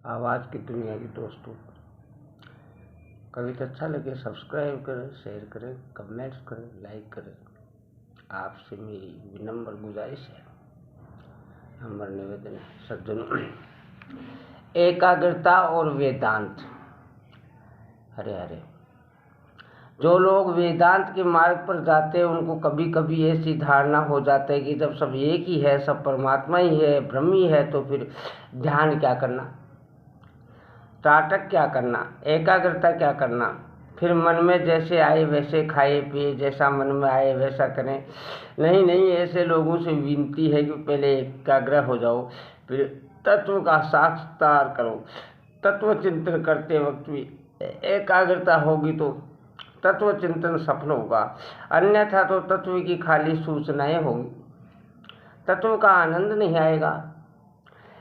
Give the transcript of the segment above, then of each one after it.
आवाज़ की दुनिया के दोस्तों, कविता अच्छा लगे सब्सक्राइब करें, शेयर करें, कमेंट्स करें, लाइक करें। आपसे मेरी विनम्र गुजारिश है, हमारा निवेदन है। सज्जनों, एकाग्रता और वेदांत। हरे हरे। जो लोग वेदांत के मार्ग पर जाते हैं उनको कभी कभी ऐसी धारणा हो जाता है कि जब सब एक ही है, सब परमात्मा ही है, ब्रह्म ही है, तो फिर ध्यान क्या करना, त्राटक क्या करना, एकाग्रता क्या करना, फिर मन में जैसे आए वैसे खाए पिए, जैसा मन में आए वैसा करें। नहीं, ऐसे लोगों से विनती है कि पहले एकाग्र हो जाओ, फिर तत्व का साक्षात्कार करो। तत्व चिंतन करते वक्त भी एकाग्रता होगी तो तत्व चिंतन सफल होगा, अन्यथा तो तत्व की खाली सूचनाएं होंगी, तत्व का आनंद नहीं आएगा।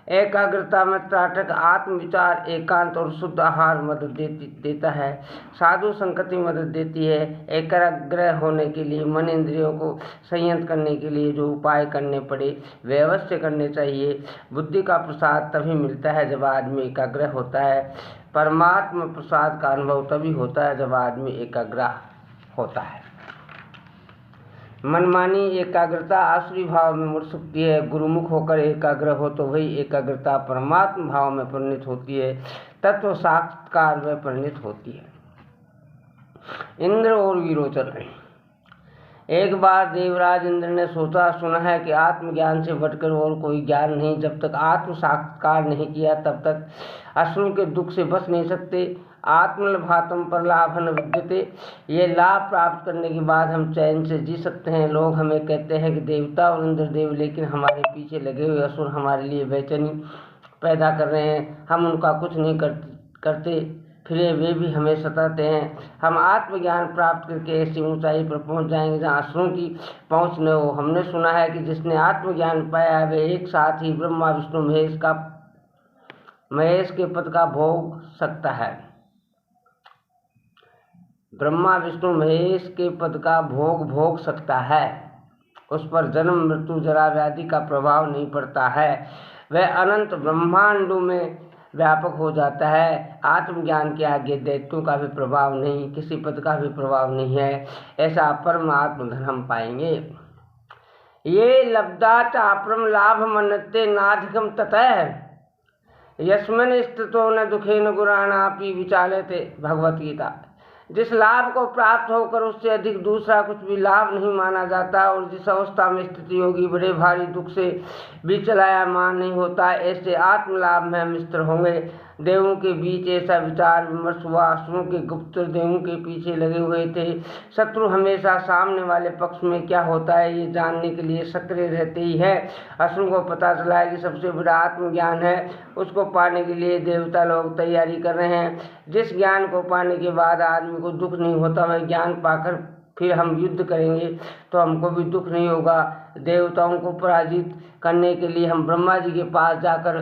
एकाग्रता में त्राटक आत्मविचार, एकांत और शुद्ध आहार मदद देता है। साधु संगति मदद देती है। एकाग्र होने के लिए मन इंद्रियों को संयत करने के लिए जो उपाय करने पड़े वे अवश्य करने चाहिए। बुद्धि का प्रसाद तभी मिलता है जब आदमी एकाग्र होता है। परमात्मा प्रसाद का अनुभव तभी होता है जब आदमी एकाग्र होता है। मनमानी एकाग्रता आसुरी भाव में मुड़ सकती है। गुरुमुख होकर एकाग्र हो तो वही एकाग्रता परमात्मा भाव में परिणित होती है, तत्व साक्षात्कार में परिणित होती है। इंद्र और विरोचन। एक बार देवराज इंद्र ने सोचा सुना है कि आत्मज्ञान से बढ़कर और कोई ज्ञान नहीं। जब तक आत्म साक्षात्कार नहीं किया तब तक असुरों के दुख से बच नहीं सकते। आत्मलभातम पर लाभन विद्यते। ये लाभ प्राप्त करने के बाद हम चैन से जी सकते हैं। लोग हमें कहते हैं कि देवता और इंद्रदेव, लेकिन हमारे पीछे लगे हुए असुर हमारे लिए बेचैनी पैदा कर रहे हैं। हम उनका कुछ नहीं करते फिर वे भी हमें सताते हैं। हम आत्मज्ञान प्राप्त करके ऐसी ऊंचाई पर पहुंच जाएंगे जहां असुरों की पहुंच न हो। हमने सुना है कि जिसने आत्मज्ञान पाया वे एक साथ ही ब्रह्मा विष्णु महेश के पद का भोग सकता है। ब्रह्मा विष्णु महेश के पद का भोग सकता है। उस पर जन्म मृत्यु जरा व्याधि का प्रभाव नहीं पड़ता है। वह अनंत ब्रह्मांडों में व्यापक हो जाता है। आत्मज्ञान के आगे दैत्यों का भी प्रभाव नहीं, किसी पद का भी प्रभाव नहीं है। ऐसा परम आत्मधन हम पाएंगे। ये लब्धाच अपरम लाभ मनते नाधिकम ततः यस्मिन् स्थितो न दुखेन गुराणापि विचाल्यते। भगवत गीता। जिस लाभ को प्राप्त होकर उससे अधिक दूसरा कुछ भी लाभ नहीं माना जाता, और जिस अवस्था में स्थिति होगी बड़े भारी दुख से भी चलायमान नहीं होता, ऐसे आत्मलाभ में हम स्थिर होंगे। देवों के बीच ऐसा विचार विमर्श हुआ। असुरों के गुप्त देवों के पीछे लगे हुए थे। शत्रु हमेशा सामने वाले पक्ष में क्या होता है ये जानने के लिए सक्रिय रहते ही है। असुरों को पता चला है कि सबसे बड़ा आत्मज्ञान है, उसको पाने के लिए देवता लोग तैयारी कर रहे हैं। जिस ज्ञान को पाने के बाद आदमी को दुख नहीं होता, वह ज्ञान पाकर फिर हम युद्ध करेंगे तो हमको भी दुख नहीं होगा। देवताओं को पराजित करने के लिए हम ब्रह्मा जी के पास जाकर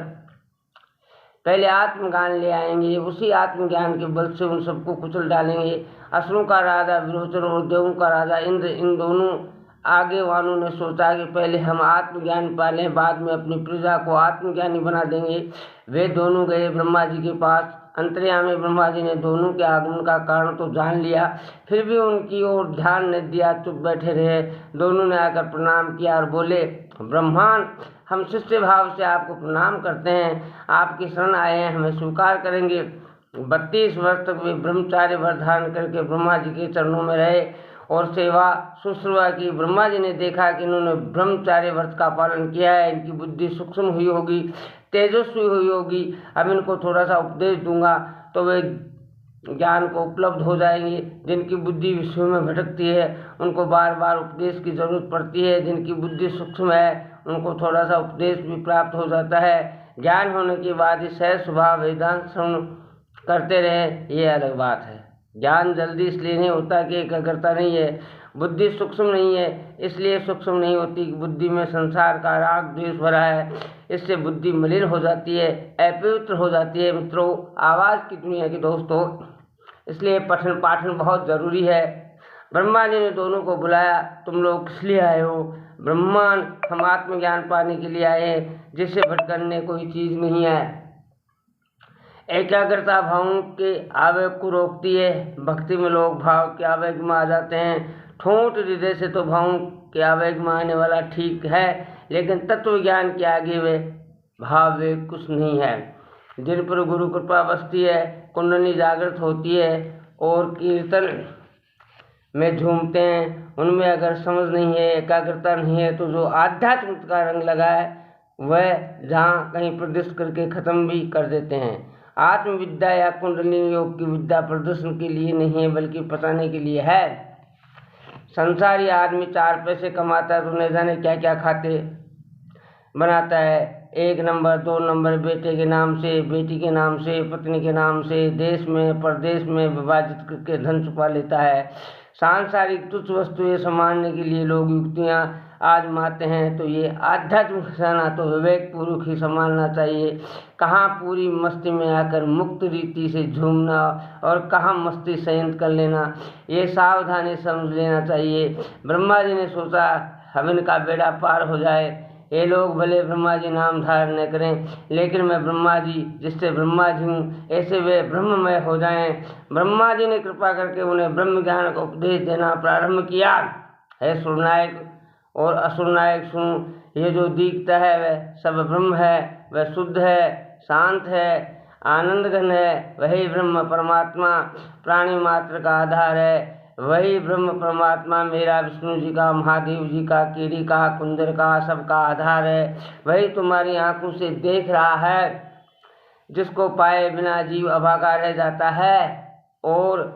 पहले आत्मज्ञान ले आएंगे। उसी आत्मज्ञान के बल से उन सबको कुचल डालेंगे। असुरों का राजा विरोचन और देवों का राजा इंद्र, इन दोनों आगे वालों ने सोचा कि पहले हम आत्मज्ञान पा लें, बाद में अपनी प्रजा को आत्मज्ञानी बना देंगे। वे दोनों गए ब्रह्मा जी के पास। अंतर्यामी ब्रह्मा जी ने दोनों के आगमन का कारण तो जान लिया, फिर भी उनकी ओर ध्यान नहीं दिया, चुप बैठे रहे। दोनों ने आकर प्रणाम किया और बोले, ब्रह्मांड, हम शिष्य भाव से आपको प्रणाम करते हैं। आपकी शरण आए हैं, हमें स्वीकार करेंगे। 32 वर्ष तक वे ब्रह्मचार्य व्रत धारण करके ब्रह्मा जी के चरणों में रहे और सेवा शुश्रूषा की। ब्रह्मा जी ने देखा कि इन्होंने ब्रह्मचार्य व्रत का पालन किया है, इनकी बुद्धि सूक्ष्म हुई होगी, तेजस्वी हुई होगी। अब इनको थोड़ा सा उपदेश दूंगा तो वे ज्ञान को उपलब्ध हो जाएंगे। जिनकी बुद्धि विश्व में भटकती है उनको बार बार उपदेश की जरूरत पड़ती है। जिनकी बुद्धि सूक्ष्म है उनको थोड़ा सा उपदेश भी प्राप्त हो जाता है। ज्ञान होने के बाद ही सहज स्वभाव वेदांत श्रवण करते रहे, ये अलग बात है। ज्ञान जल्दी इसलिए नहीं होता कि एकाग्रता नहीं है, बुद्धि सूक्ष्म नहीं है, इसलिए सूक्ष्म नहीं होती कि बुद्धि में संसार का राग द्वेष भरा है। इससे बुद्धि मलिन हो जाती है, अपवित्र हो जाती है। मित्रों, आवाज़ की दुनिया के दोस्तों, इसलिए पठन पाठन बहुत ज़रूरी है। ब्रह्मा जी ने दोनों को बुलाया, तुम लोग किस लिए आए हो? ब्रह्मांड, हम आत्मज्ञान पाने के लिए आए हैं, जिससे भटकने कोई चीज़ नहीं है। एकाग्रता भावों के आवेग को रोकती है। भक्ति में लोग भाव के आवेग में आ जाते हैं। ठोंठ हृदय से तो भावों के आवेग में आने वाला ठीक है, लेकिन तत्व ज्ञान के आगे वे भाव वे कुछ नहीं है। जिन पर गुरु कृपा बसती है, कुंडली जागृत होती है और कीर्तन में झूमते हैं, उनमें अगर समझ नहीं है, एकाग्रता नहीं है, तो जो आध्यात्म का रंग लगा है वह जहाँ कहीं प्रदर्शन करके ख़त्म भी कर देते हैं। आत्मविद्या या कुंडली योग की विद्या प्रदर्शन के लिए नहीं है, बल्कि पताने के लिए है। संसारी आदमी 4 पैसे कमाता है तो न जाने क्या क्या खाते बनाता है। 1 नंबर 2 नंबर बेटे के नाम से, बेटी के नाम से, पत्नी के नाम से देश में प्रदेश में विभाजित करके धन छुपा लेता है। सांसारिक तुच्छ वस्तुएं संभालने के लिए लोग युक्तियाँ आजमाते हैं, तो ये आध्यात्मिक खजाना तो विवेक पूर्वक ही संभालना चाहिए। कहाँ पूरी मस्ती में आकर मुक्त रीति से झूमना और कहाँ मस्ती संयंत्र कर लेना, ये सावधानी समझ लेना चाहिए। ब्रह्मा जी ने सोचा हम इनका बेड़ा पार हो जाए, ये लोग भले ब्रह्मा जी नाम धारण न करें, लेकिन मैं ब्रह्मा जी जिससे ब्रह्मा जी हूँ, ऐसे वे ब्रह्ममय हो जाएं। ब्रह्मा जी ने कृपा करके उन्हें ब्रह्म ज्ञान का उपदेश देना प्रारंभ किया। है सुरनायक और असुरनायक सुन, ये जो दिखता है वह सब ब्रह्म है, वह शुद्ध है, शांत है, आनंद घन है। वही ब्रह्म परमात्मा प्राणी मात्र का आधार है। वही ब्रह्म परमात्मा मेरा, विष्णु जी का, महादेव जी का, कीड़ी का, कुंदर का, सबका आधार है। वही तुम्हारी आंखों से देख रहा है। जिसको पाए बिना जीव अभागा रह जाता है। और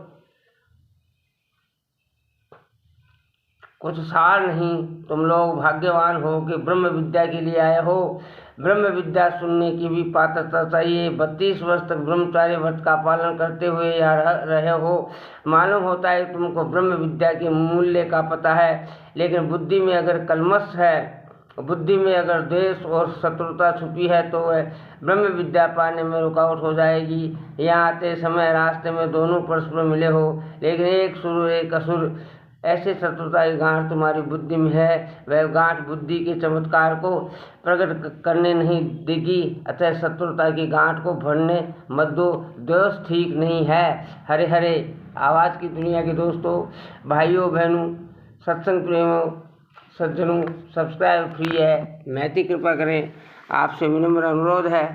कुछ सार नहीं, तुम लोग भाग्यवान हो कि ब्रह्म विद्या के लिए आए हो। ब्रह्म विद्या सुनने की भी पात्रता चाहिए। 32 वर्ष तक ब्रह्मचार्य व्रत का पालन करते हुए यहाँ रहे हो, मालूम होता है तुमको ब्रह्म विद्या के मूल्य का पता है। लेकिन बुद्धि में अगर कलमश है, बुद्धि में अगर द्वेष और शत्रुता छुपी है, तो वह ब्रह्म विद्या पाने में रुकावट हो जाएगी। यहाँ आते समय रास्ते में दोनों परस्पर मिले हो, लेकिन एक सुर एक असुर, ऐसे शत्रुता की गांठ तुम्हारी बुद्धि में है। वह गांठ बुद्धि के चमत्कार को प्रकट करने नहीं देगी, अतः शत्रुता की गांठ को भरने मत दो। दोष ठीक नहीं है। हरे हरे आवाज़ की दुनिया के दोस्तों, भाइयों बहनों, सत्संग प्रेमियों, सज्जनों, सब्सक्राइब फ्री है, महती कृपा करें, आपसे विनम्र अनुरोध है।